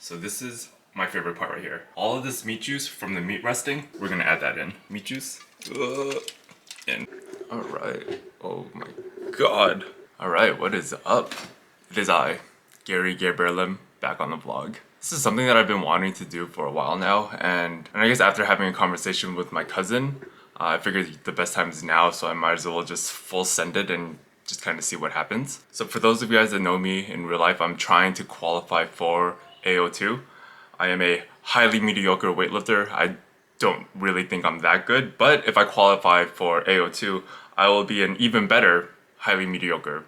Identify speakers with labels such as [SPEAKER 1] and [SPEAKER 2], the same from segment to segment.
[SPEAKER 1] So this is my favorite part right here. All of this meat juice from the meat resting, we're gonna add that in. Meat juice, in. All right, oh my God. All right, what is up? It is I, Gary Gabrielem, back on the vlog. This is something that I've been wanting to do for a while now, and I guess after having a conversation with my cousin, I figured the best time is now, so I might as well just full send it and just kind of see what happens. So for those of you guys that know me in real life, I'm trying to qualify for AO2. I am a highly mediocre weightlifter. I don't really think I'm that good, but if I qualify for AO2, I will be an even better highly mediocre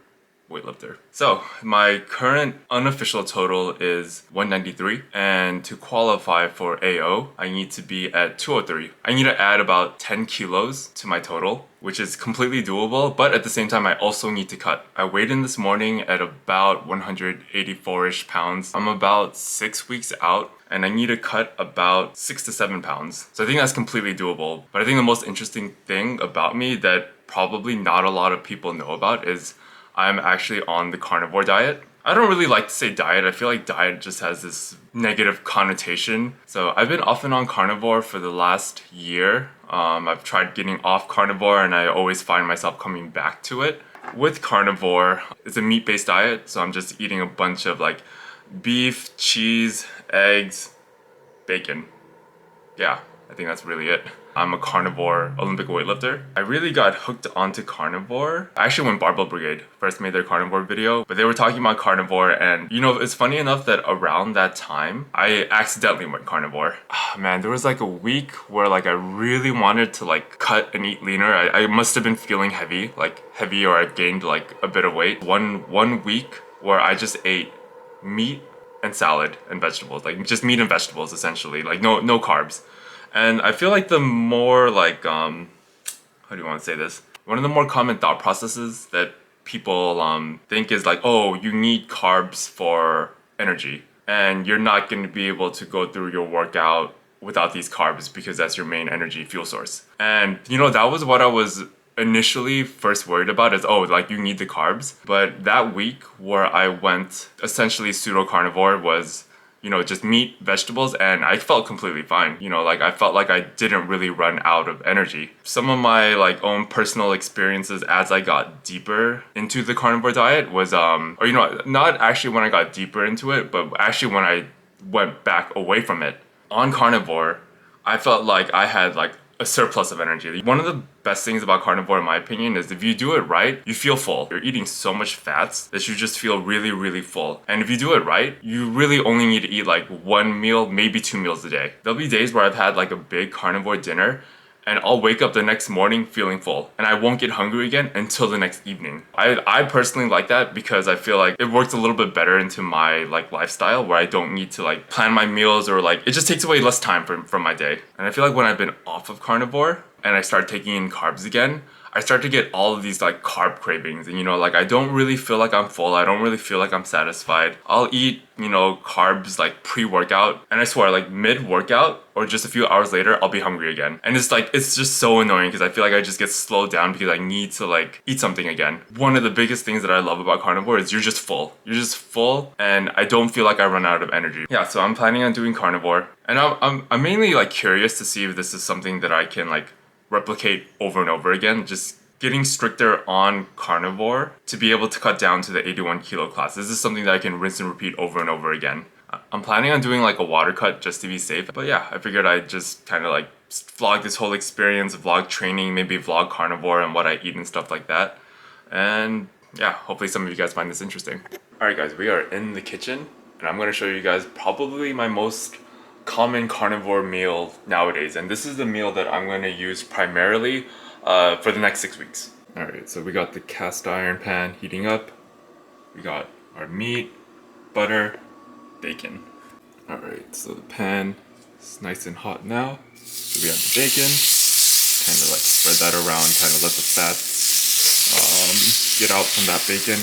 [SPEAKER 1] weightlifter. So my current unofficial total is 193, and to qualify for AO, I need to be at 203. I need to add about 10 kilos to my total, which is completely doable, but at the same time, I also need to cut. I weighed in this morning at about 184-ish pounds. I'm about 6 weeks out, and I need to cut about 6 to 7 pounds. So I think that's completely doable. But I think the most interesting thing about me that probably not a lot of people know about is I'm actually on the carnivore diet. I don't really like to say diet. I feel like diet just has this negative connotation. So I've been off and on carnivore for the last year. I've tried getting off carnivore and I always find myself coming back to it. With carnivore, it's a meat-based diet. So I'm just eating a bunch of like beef, cheese, eggs, bacon. Yeah, I think that's really it. I'm a carnivore Olympic weightlifter. I really got hooked onto carnivore. I actually went Barbell Brigade, first made their carnivore video, but they were talking about carnivore, and you know, it's funny enough that around that time, I accidentally went carnivore. Man, there was like a week where like I really wanted to like cut and eat leaner. I must have been feeling heavy, or I gained like a bit of weight. One week where I just ate meat and salad and vegetables, like just meat and vegetables essentially, like no carbs. And I feel like the more like, how do you want to say this? One of the more common thought processes that people think is like, oh, you need carbs for energy. And you're not going to be able to go through your workout without these carbs because that's your main energy fuel source. And you know, that was what I was initially first worried about is, oh, like you need the carbs. But that week where I went essentially pseudo carnivore was, you know, just meat, vegetables, and I felt completely fine. You know, like I felt like I didn't really run out of energy. Some of my like own personal experiences as I got deeper into the carnivore diet was, or you know, not actually when I got deeper into it, but actually when I went back away from it. On carnivore, I felt like I had like a surplus of energy. One of the best things about carnivore, in my opinion, is if you do it right, you feel full. You're eating so much fats that you just feel really, really full. And if you do it right, you really only need to eat like one meal, maybe 2 meals a day. There'll be days where I've had like a big carnivore dinner and I'll wake up the next morning feeling full and I won't get hungry again until the next evening. I personally like that because I feel like it works a little bit better into my like lifestyle where I don't need to like plan my meals, or like it just takes away less time from my day. And I feel like when I've been off of carnivore and I start taking in carbs again, I start to get all of these like carb cravings, and you know, like I don't really feel like I'm full. I don't really feel like I'm satisfied. I'll eat, you know, carbs like pre-workout, and I swear like mid-workout or just a few hours later, I'll be hungry again. And it's like, it's just so annoying because I feel like I just get slowed down because I need to like eat something again. One of the biggest things that I love about carnivore is you're just full. You're just full and I don't feel like I run out of energy. Yeah, so I'm planning on doing carnivore, and I'm mainly like curious to see if this is something that I can like replicate over and over again, just getting stricter on carnivore to be able to cut down to the 81 kilo class. This is something that I can rinse and repeat over and over again. I'm planning on doing like a water cut just to be safe. But yeah, I figured I'd just kind of like vlog this whole experience, vlog training, maybe vlog carnivore and what I eat and stuff like that. And yeah, hopefully some of you guys find this interesting. Alright guys, we are in the kitchen and I'm going to show you guys probably my most common carnivore meal nowadays, and this is the meal that I'm going to use primarily for the next 6 weeks. Alright, so we got the cast iron pan heating up, we got our meat, butter, bacon. Alright, so the pan is nice and hot now, so we have the bacon, kind of like spread that around, kind of let the fats get out from that bacon.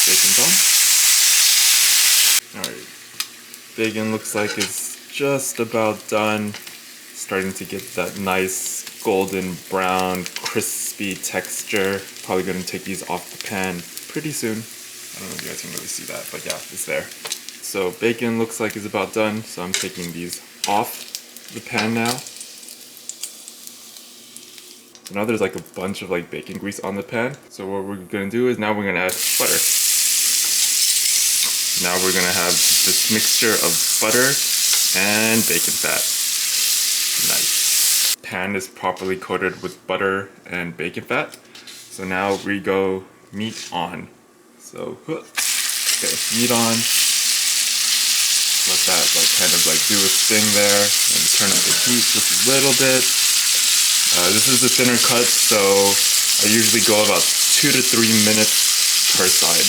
[SPEAKER 1] Bacon's on. Alright, bacon looks like it's just about done. Starting to get that nice golden brown, crispy texture. Probably gonna take these off the pan pretty soon. I don't know if you guys can really see that, but yeah, it's there. So bacon looks like it's about done, so I'm taking these off the pan now. So now there's like a bunch of like bacon grease on the pan. So what we're gonna do is now we're gonna add butter. Now we're gonna have this mixture of butter and bacon fat. Nice. Pan is properly coated with butter and bacon fat. So now we go meat on. So, okay, meat on. Let that like kind of like do its thing there, and turn up the heat just a little bit. This is a thinner cut, so I usually go about 2 to 3 minutes per side.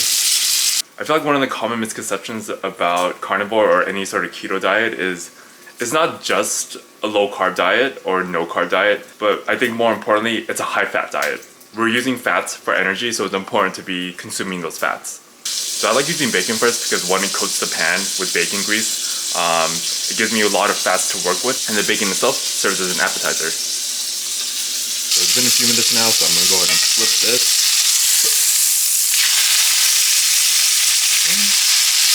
[SPEAKER 1] I feel like one of the common misconceptions about carnivore or any sort of keto diet is it's not just a low carb diet or no carb diet, but I think more importantly, it's a high fat diet. We're using fats for energy, so it's important to be consuming those fats. So I like using bacon first because one, it coats the pan with bacon grease. It gives me a lot of fats to work with, and the bacon itself serves as an appetizer. So it's been a few minutes now, so I'm gonna go ahead and flip this.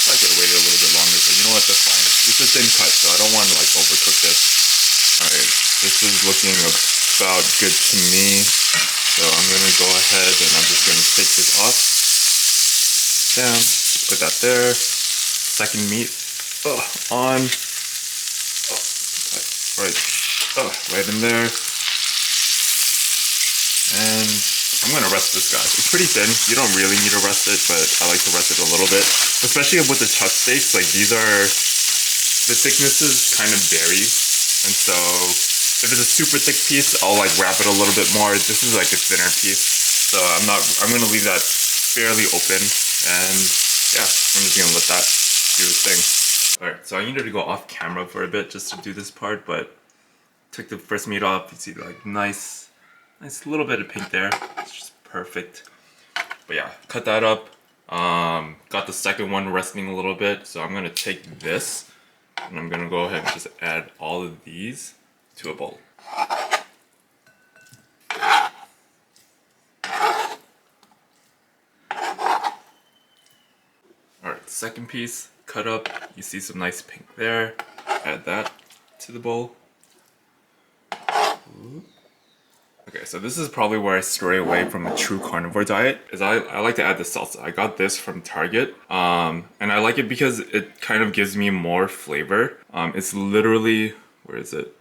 [SPEAKER 1] I could have waited a little bit longer, but you know what, that's fine. It's a thin cut, so I don't want to like overcook this. Alright, this is looking about good to me. So I'm gonna go ahead and I'm just gonna take this off. Down, put that there. Second meat, on. Right in there. And I'm gonna rest this guy. It's pretty thin. You don't really need to rest it, but I like to rest it a little bit. Especially with the chuck steaks, like these are, the thicknesses kind of vary. And so if it's a super thick piece, I'll like wrap it a little bit more. This is like a thinner piece. So I'm gonna leave that fairly open. And yeah, I'm just gonna let that do its thing. Alright, so I needed to go off camera for a bit just to do this part, but took the first meat off. You see like nice little bit of pink there. It's just perfect. But yeah, cut that up. Got the second one resting a little bit, so I'm gonna take this and I'm gonna go ahead and just add all of these to a bowl. Alright, second piece, cut up. You see some nice pink there. Add that to the bowl. Ooh. Okay, so this is probably where I stray away from a true carnivore diet, is I like to add the salsa. I got this from Target, and I like it because it kind of gives me more flavor. It's literally, where is it?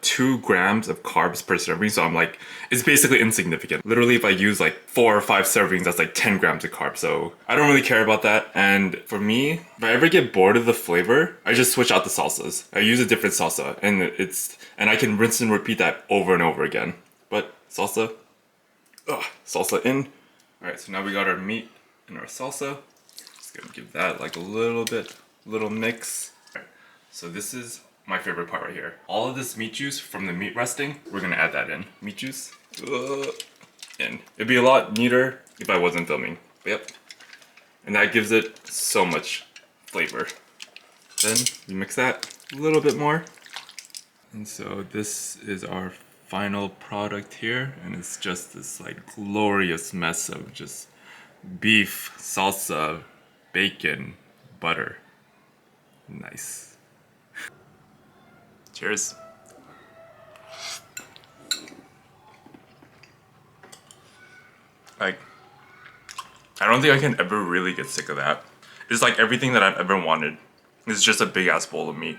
[SPEAKER 1] 2 grams of carbs per serving, so I'm like, it's basically insignificant. Literally, if I use like 4 or 5 servings, that's like 10 grams of carbs, so I don't really care about that. And for me, if I ever get bored of the flavor, I just switch out the salsas. I use a different salsa, and I can rinse and repeat that over and over again. But salsa in. Alright, so now we got our meat and our salsa. Just gonna give that like a little mix. Alright, so this is my favorite part right here. All of this meat juice from the meat resting, we're gonna add that in. Meat juice in. It'd be a lot neater if I wasn't filming. But yep. And that gives it so much flavor. Then we mix that a little bit more. And so this is our final product here, and it's just this like glorious mess of just beef, salsa, bacon, butter. Nice. Cheers. Like, I don't think I can ever really get sick of that. It's like everything that I've ever wanted. It's just a big ass bowl of meat.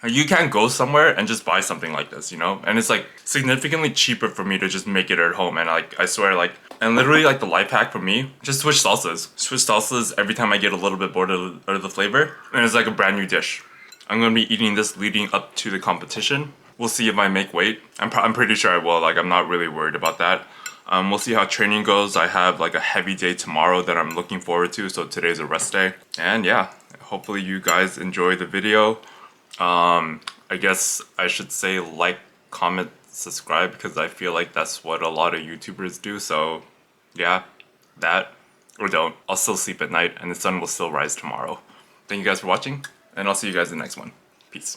[SPEAKER 1] You can't go somewhere and just buy something like this, you know? And it's like significantly cheaper for me to just make it at home. And like, I swear, like, and literally like the life hack for me, just switch salsas. Switch salsas every time I get a little bit bored of the flavor. And it's like a brand new dish. I'm gonna be eating this leading up to the competition. We'll see if I make weight. I'm pretty sure I will. Like, I'm not really worried about that. We'll see how training goes. I have like a heavy day tomorrow that I'm looking forward to. So today's a rest day. And yeah, hopefully you guys enjoy the video. I guess I should say like, comment, subscribe, because I feel like that's what a lot of YouTubers do. So yeah, that or don't. I'll still sleep at night and the sun will still rise tomorrow. Thank you guys for watching, and I'll see you guys in the next one. Peace.